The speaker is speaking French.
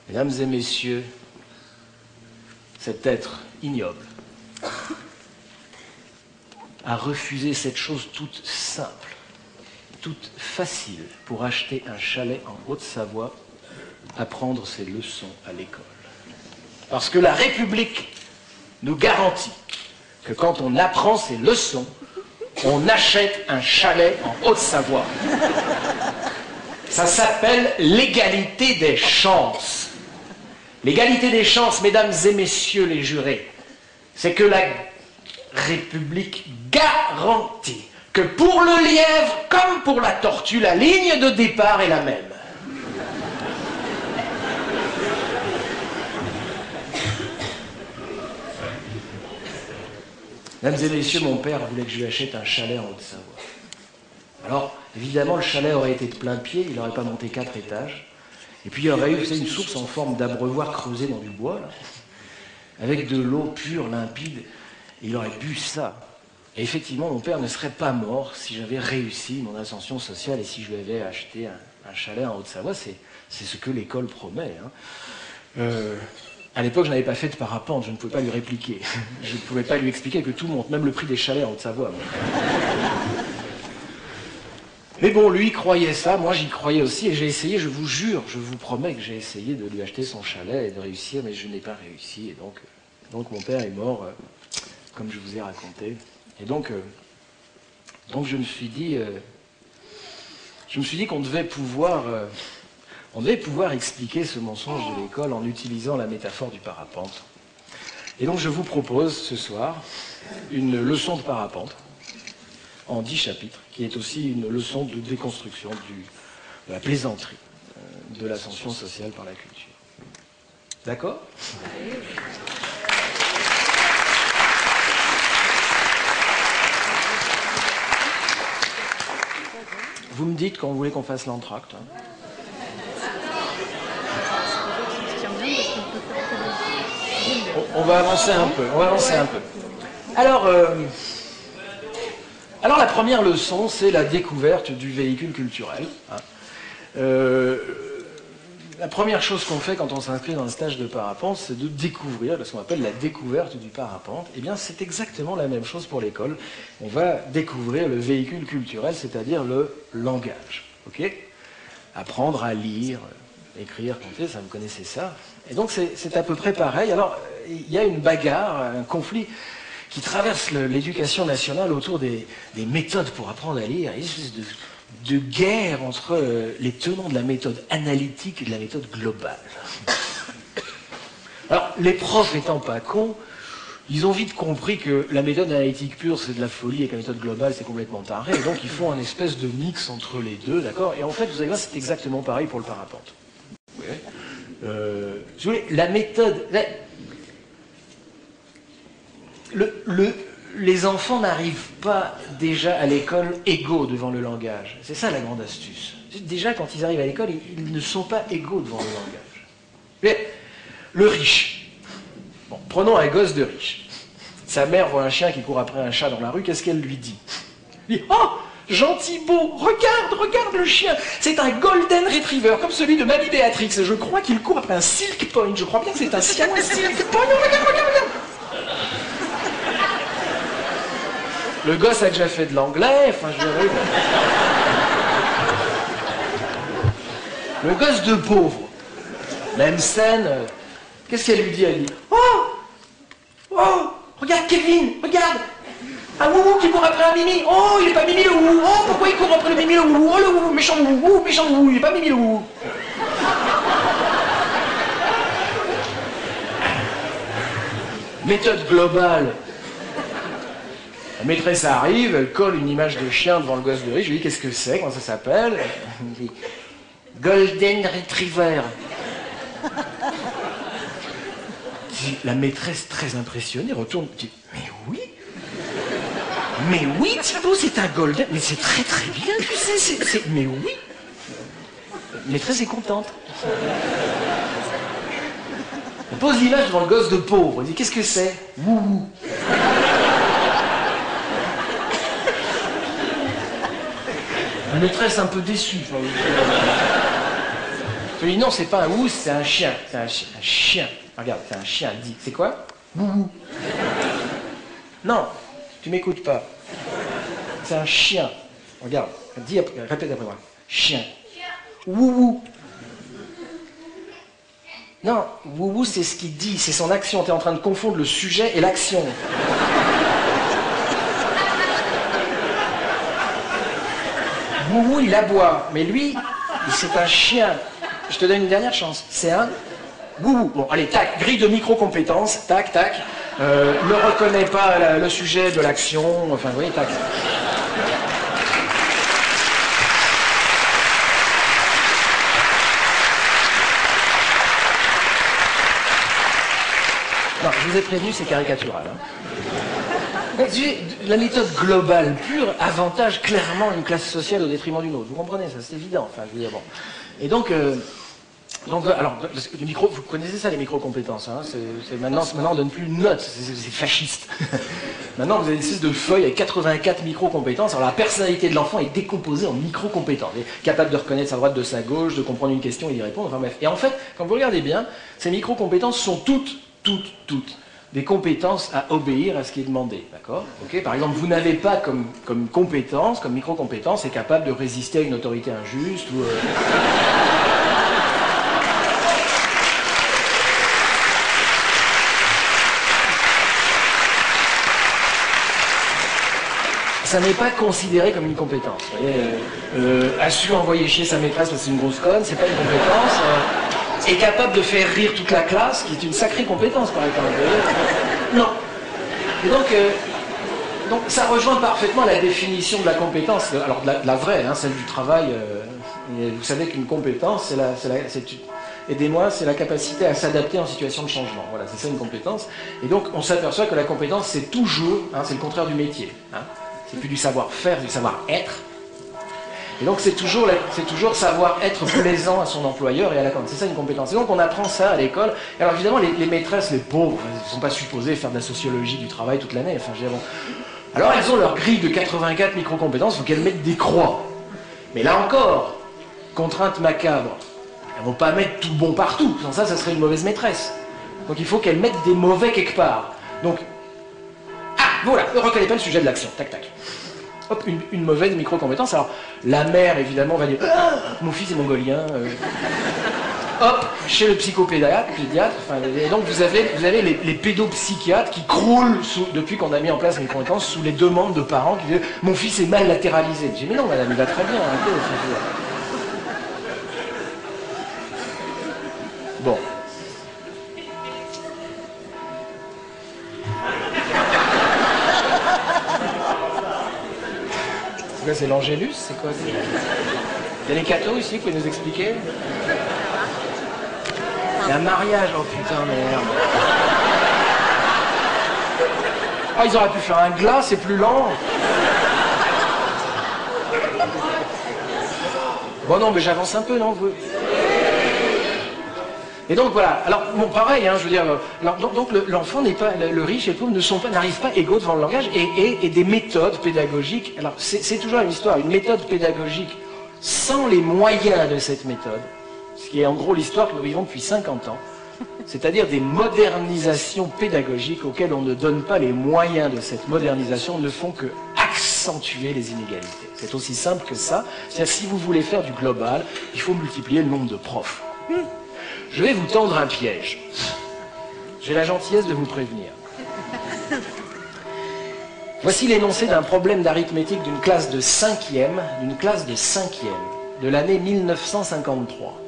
Mesdames et messieurs, cet être ignoble a refusé cette chose toute simple, toute facile pour acheter un chalet en Haute-Savoie, apprendre ses leçons à l'école. Parce que la République nous garantit que quand on apprend ses leçons, on achète un chalet en Haute-Savoie. Ça s'appelle l'égalité des chances. L'égalité des chances, mesdames et messieurs les jurés, c'est que la République garantit que pour le lièvre comme pour la tortue, la ligne de départ est la même. Mesdames et messieurs, mon père voulait que je lui achète un chalet en Haute-Savoie. Alors, évidemment, le chalet aurait été de plein pied, il n'aurait pas monté 4 étages. Et puis, il y aurait eu, vous savez, une source en forme d'abreuvoir creusée dans du bois, là, avec de l'eau pure, limpide, et il aurait bu ça. Et effectivement, mon père ne serait pas mort si j'avais réussi mon ascension sociale et si je lui avais acheté un chalet en Haute-Savoie. C'est ce que l'école promet. Hein. À l'époque, je n'avais pas fait de parapente, je ne pouvais pas lui répliquer. Je ne pouvais pas lui expliquer que tout monte, même le prix des chalets en Haute-Savoie. Mais bon, lui croyait ça, moi j'y croyais aussi, et j'ai essayé, je vous jure, je vous promets que j'ai essayé de lui acheter son chalet et de réussir, mais je n'ai pas réussi, et donc mon père est mort, comme je vous ai raconté. Et donc je me suis dit qu'on devait pouvoir expliquer ce mensonge de l'école en utilisant la métaphore du parapente. Et donc je vous propose ce soir une leçon de parapente en 10 chapitres, qui est aussi une leçon de déconstruction de la plaisanterie, de l'ascension sociale par la culture. D'accord ? Vous me dites quand vous voulez qu'on fasse l'entracte. Hein. On va avancer un peu, Alors la première leçon, c'est la découverte du véhicule culturel. Hein. La première chose qu'on fait quand on s'inscrit dans un stage de parapente, c'est de découvrir ce qu'on appelle la découverte du parapente. Eh bien, c'est exactement la même chose pour l'école. On va découvrir le véhicule culturel, c'est-à-dire le langage. Ok ? Apprendre à lire, écrire, compter, ça vous connaissez ça. Et donc, c'est à peu près pareil. Alors, il y a une bagarre, un conflit qui traverse l'éducation nationale autour des méthodes pour apprendre à lire. Il y a une espèce de guerre entre les tenants de la méthode analytique et de la méthode globale. Alors, les profs étant pas cons, ils ont vite compris que la méthode analytique pure, c'est de la folie, et que la méthode globale, c'est complètement taré. Et donc, ils font un espèce de mix entre les deux, d'accord ? Et en fait, vous allez voir, c'est exactement pareil pour le parapente. Ouais. Si vous voulez, la méthode... Les enfants n'arrivent pas déjà à l'école égaux devant le langage. C'est ça la grande astuce. Déjà, quand ils arrivent à l'école, ils ne sont pas égaux devant le langage. Mais le riche. Bon, prenons un gosse de riche. Sa mère voit un chien qui court après un chat dans la rue, qu'est-ce qu'elle lui dit ? Elle dit « Oh, gentil beau, regarde le chien, c'est un golden retriever, comme celui de Mamie Béatrix. Je crois qu'il court après un silk point, je crois bien que c'est un siamois silk point, regarde. » Le gosse a déjà fait de l'anglais, enfin je dirais... Le gosse de pauvre, même scène, qu'est-ce qu'elle lui dit ? Elle dit « Oh, regarde Kevin, regarde, un woulou qui court après un mimi. Oh, il est pas mimi le woulou. Oh, pourquoi il court après le mimi le woulou? Oh, le woulou, méchant woulou, il est pas mimi le woulou. » Méthode globale. La maîtresse arrive, elle colle une image de chien devant le gosse de riche, je lui dis qu'est-ce que c'est, comment ça s'appelle? Elle me dit Golden Retriever. La maîtresse, très impressionnée, retourne, dit mais oui Thibaut, c'est un Golden, mais c'est très très bien, tu sais, mais oui. La maîtresse est contente. On pose l'image devant le gosse de pauvre, elle dit qu'est-ce que c'est? Wouhou. La maîtresse un peu déçue. Je lui dis non, c'est pas un ours, c'est un chien. C'est un chien. Regarde, c'est un chien. Dis, c'est quoi? Boubou. Non, tu m'écoutes pas. C'est un chien. Regarde, dis, répète après moi. Chien. Wouhou. Non, wouhou, c'est ce qu'il dit, c'est son action. Tu es en train de confondre le sujet et l'action. Wouhou, il aboie. Mais lui, c'est un chien. Je te donne une dernière chance. C'est un wouhou. Bon, allez, tac, grille de micro-compétences. Tac, tac. Ne reconnaît pas le sujet de l'action. Enfin, oui, tac. Non, je vous ai prévenu, c'est caricatural. Hein. La méthode globale pure avantage clairement une classe sociale au détriment d'une autre. Vous comprenez ça, c'est évident. Enfin, je veux dire, bon. Et donc alors, les micros, vous connaissez ça, les micro-compétences. Hein, maintenant, on donne plus une note, c'est fasciste. Maintenant, vous avez une espèce de feuille avec 84 micro-compétences. Alors, la personnalité de l'enfant est décomposée en micro-compétences. Il est capable de reconnaître sa droite de sa gauche, de comprendre une question et d'y répondre. Enfin bref. Et en fait, quand vous regardez bien, ces micro-compétences sont toutes des compétences à obéir à ce qui est demandé, d'accord? Okay, par exemple, vous n'avez pas comme compétence, comme micro-compétence, est capable de résister à une autorité injuste ou... Ça n'est pas considéré comme une compétence. Vous voyez, a su envoyer chier sa maîtresse parce que c'est une grosse conne, c'est pas une compétence. Est capable de faire rire toute la classe, qui est une sacrée compétence par exemple. Non. Et donc ça rejoint parfaitement la définition de la compétence, alors de la vraie, hein, celle du travail. Vous savez qu'une compétence, aidez-moi, c'est la capacité à s'adapter en situation de changement. Voilà, c'est ça une compétence. Et donc on s'aperçoit que la compétence, c'est toujours, hein, c'est le contraire du métier. Hein. C'est plus du savoir-faire, c'est du savoir-être. Et donc c'est toujours savoir être plaisant à son employeur et à la compte. C'est ça une compétence. Et donc on apprend ça à l'école. Et alors évidemment les maîtresses, les pauvres, elles ne sont pas supposées faire de la sociologie du travail toute l'année. Enfin, bon. Alors elles ont leur grille de 84 micro-compétences, il faut qu'elles mettent des croix. Mais là encore, contrainte macabre, elles ne vont pas mettre tout bon partout. Sans ça, ça serait une mauvaise maîtresse. Donc il faut qu'elles mettent des mauvais quelque part. Donc, voilà, ne reconnaît pas le sujet de l'action. Tac, tac. Hop, une mauvaise micro-compétence. Alors, la mère, évidemment, va dire « Ah, mon fils est mongolien. Hop, chez le psychopédiatre. Enfin, et donc, vous avez les pédopsychiatres qui croulent, depuis qu'on a mis en place les micro-compétences, sous les demandes de parents qui disent « Mon fils est mal latéralisé. » Je dis « Mais non, madame, il va très bien. » Bon. C'est l'Angélus, c'est quoi? Il y a les cathos ici, vous pouvez nous expliquer? Il y a un mariage, oh putain, merde. Ah, ils auraient pu faire un glas, c'est plus lent. Bon non, mais j'avance un peu, non vous... Et donc voilà, alors bon pareil, hein, je veux dire, donc l'enfant n'est pas, le riche et le pauvre n'arrivent pas égaux devant le langage et des méthodes pédagogiques. Alors c'est toujours une histoire, une méthode pédagogique sans les moyens de cette méthode, ce qui est en gros l'histoire que nous vivons depuis 50 ans, c'est-à-dire des modernisations pédagogiques auxquelles on ne donne pas les moyens de cette modernisation, ne font que accentuer les inégalités. C'est aussi simple que ça. C'est-à-dire si vous voulez faire du global, il faut multiplier le nombre de profs. Je vais vous tendre un piège. J'ai la gentillesse de vous prévenir. Voici l'énoncé d'un problème d'arithmétique d'une classe de 5e, de l'année 1953.